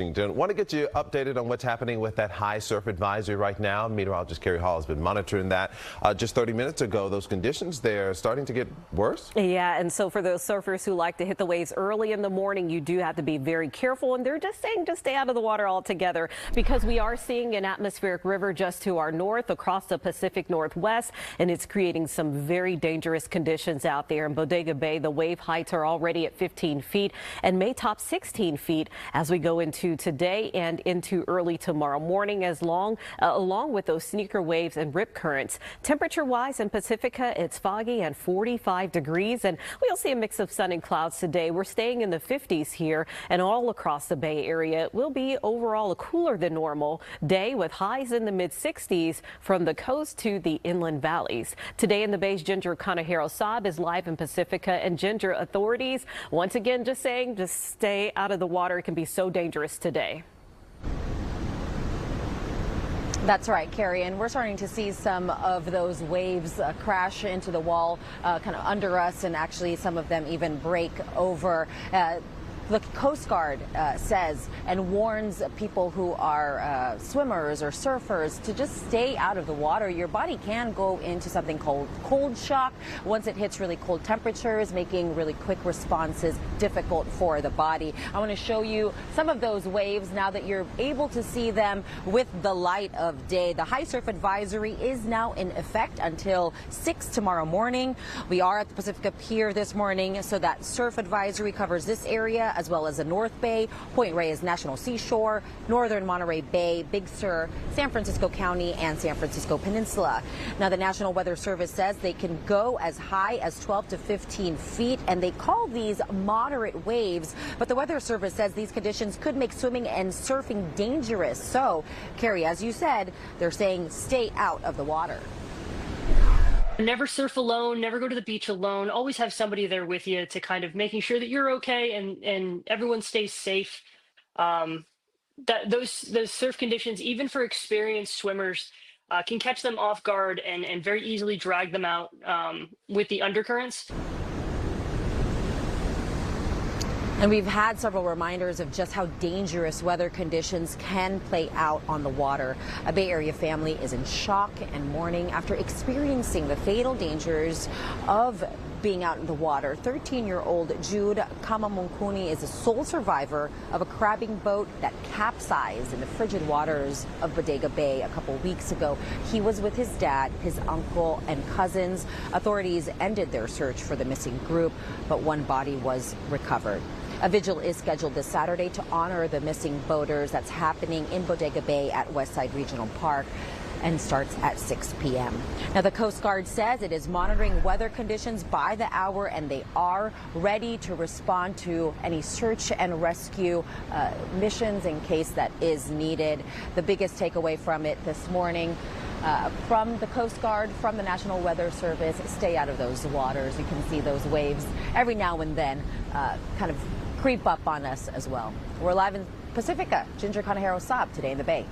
Want to get you updated on what's happening with that high surf advisory right now. Meteorologist Kari has been monitoring that. Just 30 minutes ago, those conditions, they're starting to get worse. Yeah, and so for those surfers who like to hit the waves early in the morning, you do have to be very careful. And they're just saying to stay out of the water altogether because we are seeing an atmospheric river just to our north across the Pacific Northwest, and it's creating some very dangerous conditions out there. In Bodega Bay, the wave heights are already at 15 feet and may top 16 feet as we go into today and into early tomorrow morning, along with those sneaker waves and rip currents. Temperature wise in Pacifica, it's foggy and 45 degrees, and we'll see a mix of sun and clouds today. We're staying in the 50s here, and all across the Bay Area it will be overall a cooler than normal day with highs in the mid 60s from the coast to the inland valleys. Today in the Bay's Ginger Conejero Saab is live in Pacifica, and Ginger authorities once again just saying just stay out of the water. It can be so dangerous today. That's right, Kari, and we're starting to see some of those waves crash into the wall kind of under us, and actually some of them even break over. The Coast Guard says and warns people who are swimmers or surfers to just stay out of the water. Your body can go into something called cold shock once it hits really cold temperatures, making really quick responses difficult for the body. I want to show you some of those waves now that you're able to see them with the light of day. The high surf advisory is now in effect until 6 tomorrow morning. We are at the Pacifica Pier this morning, so that surf advisory covers this area as well as the North Bay, Point Reyes National Seashore, Northern Monterey Bay, Big Sur, San Francisco County, and San Francisco Peninsula. Now, the National Weather Service says they can go as high as 12 to 15 feet, and they call these moderate waves. But the Weather Service says these conditions could make swimming and surfing dangerous. So, Kari, as you said, they're saying stay out of the water. Never surf alone, never go to the beach alone. Always have somebody there with you to kind of making sure that you're okay and everyone stays safe. Those surf conditions, even for experienced swimmers, can catch them off guard and very easily drag them out with the undercurrents. And we've had several reminders of just how dangerous weather conditions can play out on the water. A Bay Area family is in shock and mourning after experiencing the fatal dangers of being out in the water. 13-year-old Jude Kamamunkuni is the sole survivor of a crabbing boat that capsized in the frigid waters of Bodega Bay a couple weeks ago. He was with his dad, his uncle, and cousins. Authorities ended their search for the missing group, but one body was recovered. A vigil is scheduled this Saturday to honor the missing boaters. That's happening in Bodega Bay at Westside Regional Park and starts at 6 p.m. Now, the Coast Guard says it is monitoring weather conditions by the hour, and they are ready to respond to any search and rescue missions in case that is needed. The biggest takeaway from it this morning from the Coast Guard, from the National Weather Service, stay out of those waters. You can see those waves every now and then kind of creep up on us as well. We're live in Pacifica, Ginger Conejero Saab, today in the Bay.